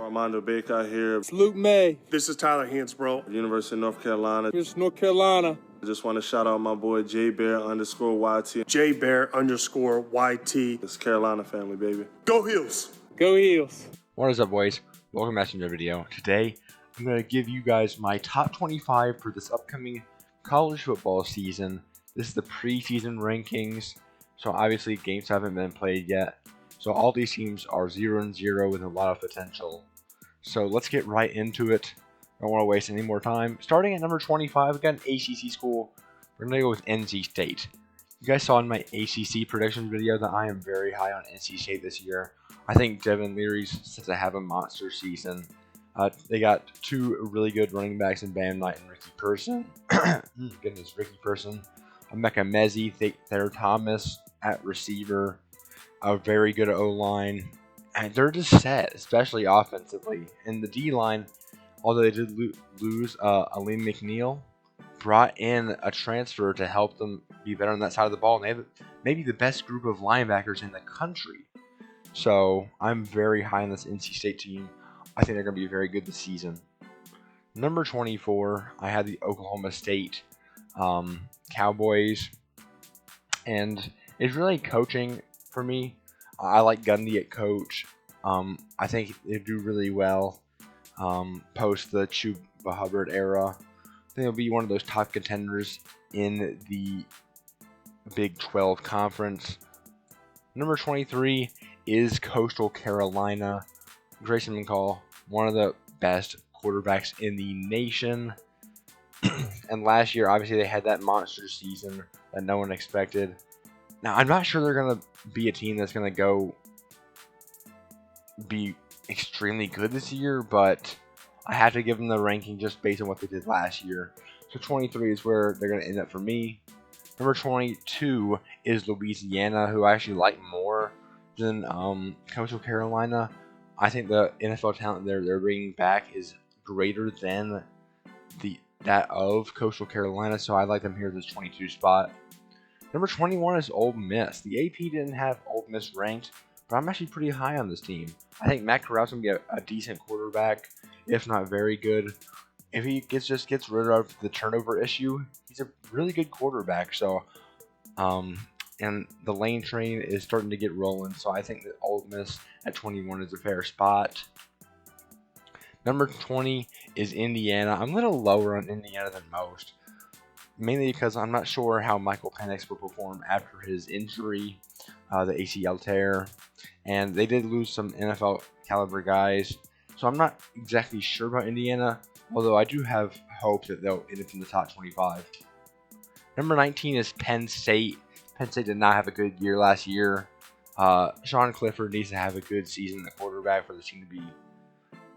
Armando Baker here. It's Luke May. This is Tyler Hansbrough. University of North Carolina. Here's North Carolina. I just want to shout out my boy JBear_YT. JBear_YT. It's Carolina family, baby. Go Heels. Go Heels. What is up, boys? Welcome back to another video. Today, I'm going to give you guys my top 25 for this upcoming college football season. This is the preseason rankings. So obviously, games haven't been played yet. So all these teams are 0-0 with a lot of potential. So let's get right into it. I don't want to waste any more time. Starting at number 25, we got an ACC school. We're going to go with NC State. You guys saw in my ACC predictions video that I am very high on NC State this year. I think Devin Leary's set to have a monster season. They got two really good running backs in Bam Knight and Ricky Person. Ricky Person. Emeka Mezzi, Thayer Thomas at receiver. A very good O-line. And they're just set, especially offensively. And the D-line, although they did lose Aleem McNeil, brought in a transfer to help them be better on that side of the ball. And they have maybe the best group of linebackers in the country. So I'm very high on this NC State team. I think they're going to be very good this season. Number 24, I had the Oklahoma State Cowboys. And it's really coaching for me. I like Gundy at coach. I think they do really well post the Chuba Hubbard era. I think they'll be one of those top contenders in the Big 12 conference. Number 23 is Coastal Carolina. Grayson McCall, one of the best quarterbacks in the nation. And last year, obviously, they had that monster season that no one expected. Now, I'm not sure they're going to be a team that's going to be extremely good this year, but I have to give them the ranking just based on what they did last year. So 23 is where they're going to end up for me. Number 22 is Louisiana, who I actually like more than Coastal Carolina. I think the NFL talent they're bringing back is greater than that of Coastal Carolina, so I like them here at this 22 spot. Number 21 is Ole Miss. The AP didn't have Ole Miss ranked, but I'm actually pretty high on this team. I think Matt Corral's going to be a decent quarterback, if not very good. If he gets rid of the turnover issue, he's a really good quarterback. So, and the lane train is starting to get rolling, so I think that Ole Miss at 21 is a fair spot. Number 20 is Indiana. I'm a little lower on Indiana than most, mainly because I'm not sure how Michael Penix will perform after his injury, the ACL tear, and they did lose some NFL caliber guys, so I'm not exactly sure about Indiana, although I do have hope that they'll end up in the top 25. Number 19 is Penn State. Penn State did not have a good year last year. Sean Clifford needs to have a good season at quarterback for the team to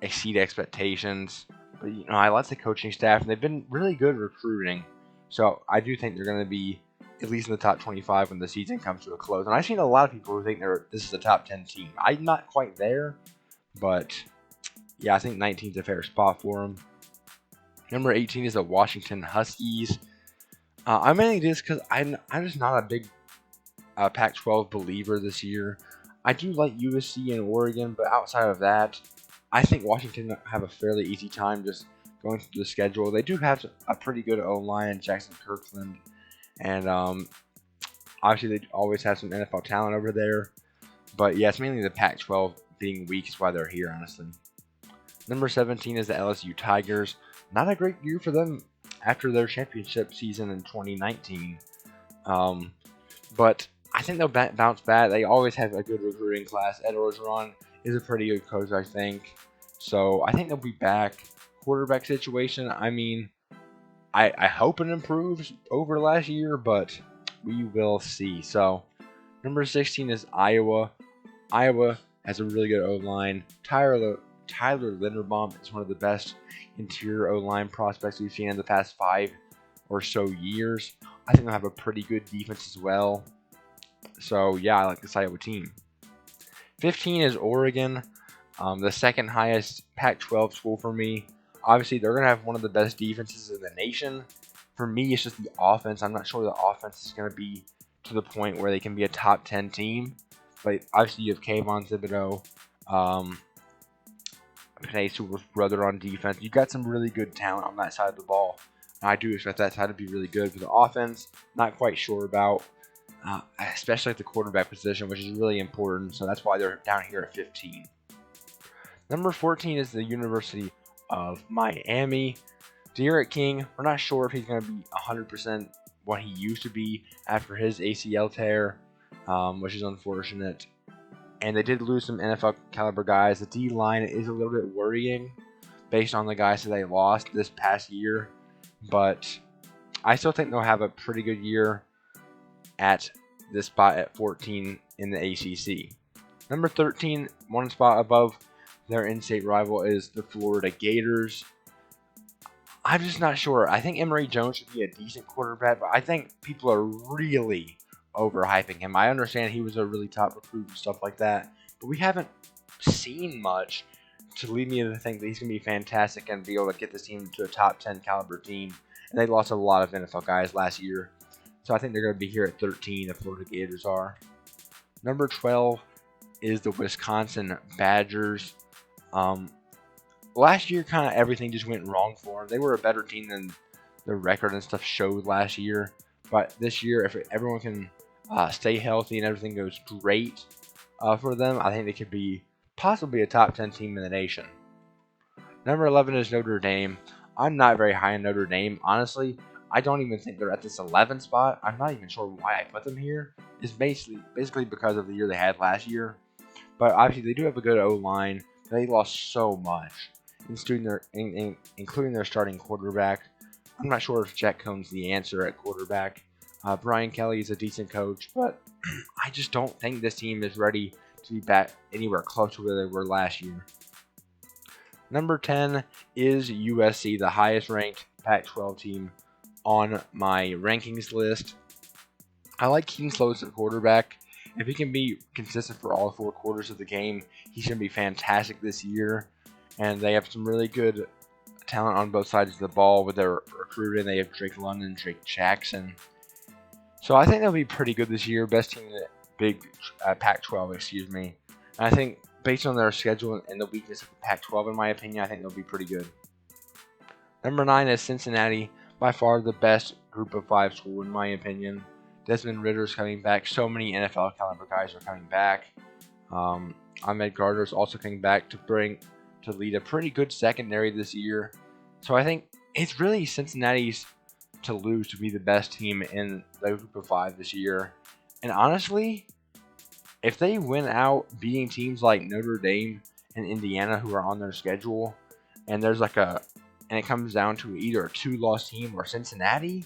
exceed expectations. But I like the coaching staff, and they've been really good recruiting. So I do think they're going to be at least in the top 25 when the season comes to a close. And I've seen a lot of people who think this is a top 10 team. I'm not quite there, but yeah, I think 19 is a fair spot for them. Number 18 is the Washington Huskies. I mainly do this because I'm just not a big Pac-12 believer this year. I do like USC and Oregon, but outside of that, I think Washington have a fairly easy time just going through the schedule. They do have a pretty good O-line in Jackson Kirkland, and obviously they always have some NFL talent over there. But yeah, it's mainly the Pac-12 being weak is why they're here, honestly. Number 17 is the LSU Tigers. Not a great year for them after their championship season in 2019. But I think they'll bounce back. They always have a good recruiting class. Ed Orgeron is a pretty good coach, I think. So I think they'll be back. Quarterback situation, I mean, I hope it improves over last year, but we will see. So number 16 is Iowa. Iowa has a really good O-line. Tyler Linderbaum is one of the best interior O-line prospects we've seen in the past 5 or so years. I think they'll have a pretty good defense as well. So yeah, I like this Iowa team. 15 is Oregon, the second highest Pac-12 school for me. Obviously, they're going to have one of the best defenses in the nation. For me, it's just the offense. I'm not sure the offense is going to be to the point where they can be a top 10 team. But obviously, you have Kayvon Thibodeau, Penei Sewell's brother on defense. You got some really good talent on that side of the ball. And I do expect that side to be really good. For the offense, not quite sure about, especially at the quarterback position, which is really important. So that's why they're down here at 15. Number 14 is the University of Miami. De'Aaron King, we're not sure if he's going to be 100% what he used to be after his ACL tear, which is unfortunate. And they did lose some NFL caliber guys. The D-line is a little bit worrying based on the guys that they lost this past year. But I still think they'll have a pretty good year at this spot at 14 in the ACC. Number 13, one spot above their in-state rival, is the Florida Gators. I'm just not sure. I think Emory Jones should be a decent quarterback, but I think people are really overhyping him. I understand he was a really top recruit and stuff like that, but we haven't seen much to lead me to think that he's going to be fantastic and be able to get this team to a top 10 caliber team. And they lost a lot of NFL guys last year, so I think they're going to be here at 13. The Florida Gators are. Number 12 is the Wisconsin Badgers. Last year, kind of everything just went wrong for them. They were a better team than their record and stuff showed last year. But this year, if everyone can stay healthy and everything goes great for them, I think they could be possibly a top 10 team in the nation. Number 11 is Notre Dame. I'm not very high on Notre Dame. Honestly, I don't even think they're at this 11 spot. I'm not even sure why I put them here. It's basically because of the year they had last year. But obviously, they do have a good O-line. They lost so much, including their starting quarterback. I'm not sure if Jack Cohn's the answer at quarterback. Brian Kelly is a decent coach, but I just don't think this team is ready to be back anywhere close to where they were last year. Number 10 is USC, the highest ranked Pac-12 team on my rankings list. I like Keaton Slovis at quarterback. If he can be consistent for all 4 quarters of the game, he's going to be fantastic this year. And they have some really good talent on both sides of the ball with their recruiting. They have Drake London, Drake Jackson. So I think they'll be pretty good this year. Best team in the big Pac-12, excuse me. And I think based on their schedule and the weakness of the Pac-12, in my opinion, I think they'll be pretty good. Number 9 is Cincinnati, by far the best group of 5 school, in my opinion. Desmond Ritter's coming back. So many NFL caliber guys are coming back. Ahmed Gardner's also coming back to lead a pretty good secondary this year. So I think it's really Cincinnati's to lose to be the best team in the group of 5 this year. And honestly, if they win out beating teams like Notre Dame and Indiana who are on their schedule, and it comes down to either a 2-loss team or Cincinnati,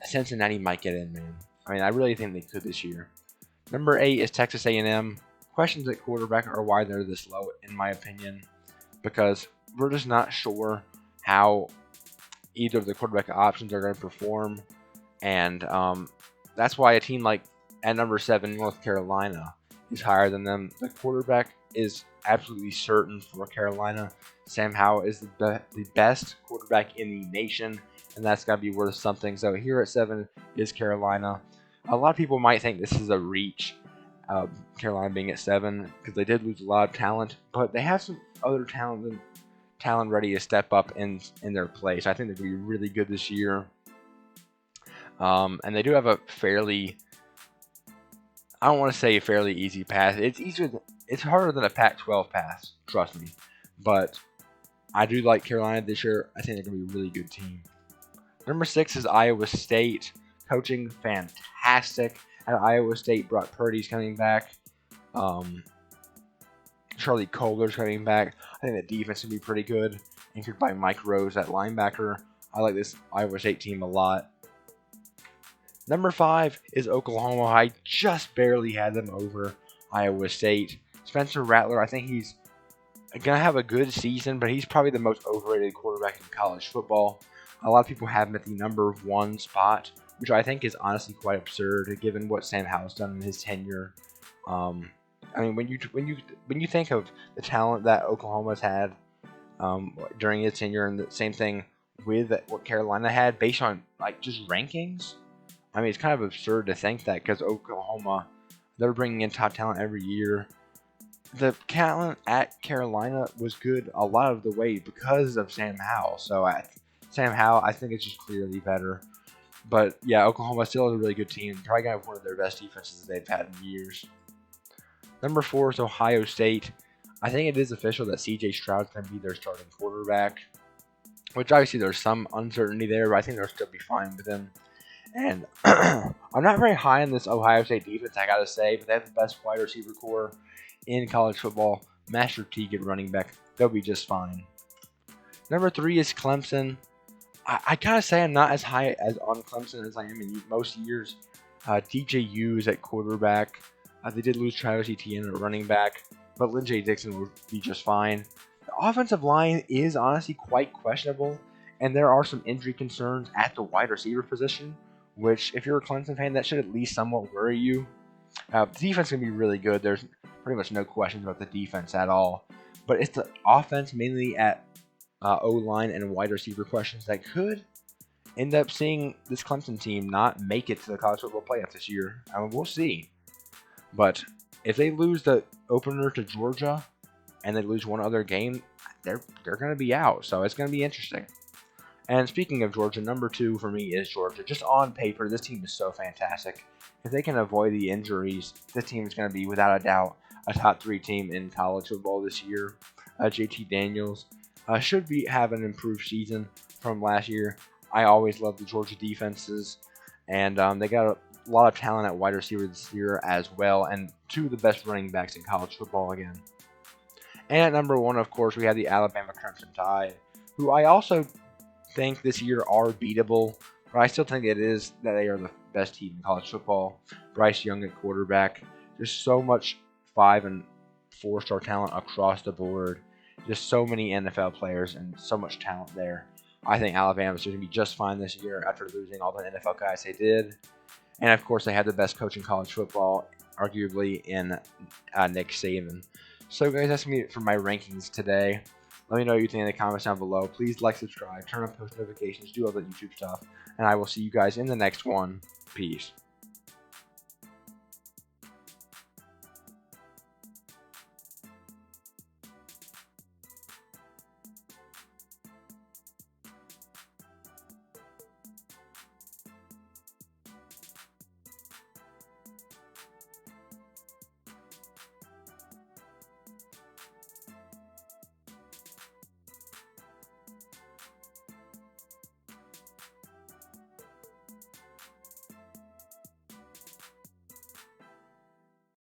Cincinnati might get in, man. I mean, I really think they could this year. Number 8 is Texas A&M. Questions at quarterback are why they're this low, in my opinion, because we're just not sure how either of the quarterback options are going to perform, and that's why a team like at number 7, North Carolina, is higher than them. The quarterback is absolutely certain for Carolina. Sam Howell is the best quarterback in the nation, and that's got to be worth something. So here at 7 is Carolina. A lot of people might think this is a reach, Carolina being at 7, because they did lose a lot of talent, but they have some other talent ready to step up in their place. I think they're going to be really good this year. And they do have a fairly, I don't want to say a fairly easy path. It's harder than a Pac-12 path, trust me. But I do like Carolina this year. I think they're going to be a really good team. Number 6 is Iowa State. Coaching fantastic at Iowa State. Brock Purdy's coming back. Charlie Kohler's coming back. I think the defense will be pretty good. Anchored by Mike Rose at linebacker. I like this Iowa State team a lot. Number 5 is Oklahoma. I just barely had them over Iowa State. Spencer Rattler, I think he's going to have a good season, but he's probably the most overrated quarterback in college football. A lot of people have him at the number 1 spot, which I think is honestly quite absurd given what Sam Howell's done in his tenure. I mean, when you think of the talent that Oklahoma's had during its tenure, and the same thing with what Carolina had based on like just rankings, I mean, it's kind of absurd to think that, because Oklahoma, they're bringing in top talent every year. the talent at Carolina was good a lot of the way because of Sam Howell. So Sam Howell, I think it's just clearly better. But yeah, Oklahoma still is a really good team. Probably gonna have one of their best defenses they've had in years. Number 4 is Ohio State. I think it is official that C.J. Stroud's going to be their starting quarterback, which obviously there's some uncertainty there, but I think they'll still be fine with him. And I'm not very high on this Ohio State defense, I gotta say, but they have the best wide receiver core in college football. Master Teague at running back, they'll be just fine. Number 3 is Clemson. I gotta say I'm not as high as on Clemson as I am in most years. DJ Hughes at quarterback. They did lose Travis Etienne at running back, but Lynn J. Dixon will be just fine. The offensive line is honestly quite questionable, and there are some injury concerns at the wide receiver position, which, if you're a Clemson fan, that should at least somewhat worry you. The defense is going to be really good. There's pretty much no questions about the defense at all. But it's the offense, mainly at O-line and wide receiver questions, that could end up seeing this Clemson team not make it to the college football playoff this year. I mean, we'll see. But if they lose the opener to Georgia and they lose one other game, they're going to be out. So it's going to be interesting. And speaking of Georgia, number 2 for me is Georgia. Just on paper, this team is so fantastic. If they can avoid the injuries, this team is going to be, without a doubt, a top 3 team in college football this year. JT Daniels should have an improved season from last year. I always love the Georgia defenses, and they got a lot of talent at wide receiver this year as well, and 2 of the best running backs in college football again. And at number 1, of course, we have the Alabama Crimson Tide, who I also think this year are beatable, but I still think it is that they are the best team in college football. Bryce Young at quarterback, just so much 5- and 4-star talent across the board, just so many NFL players and so much talent there. I think Alabama's going to be just fine this year after losing all the NFL guys they did. And of course, they have the best coach in college football, arguably, in Nick Saban. So guys, that's me for my rankings today. Let me know what you think in the comments down below. Please like, subscribe, turn on post notifications, do all the YouTube stuff. And I will see you guys in the next one. Peace.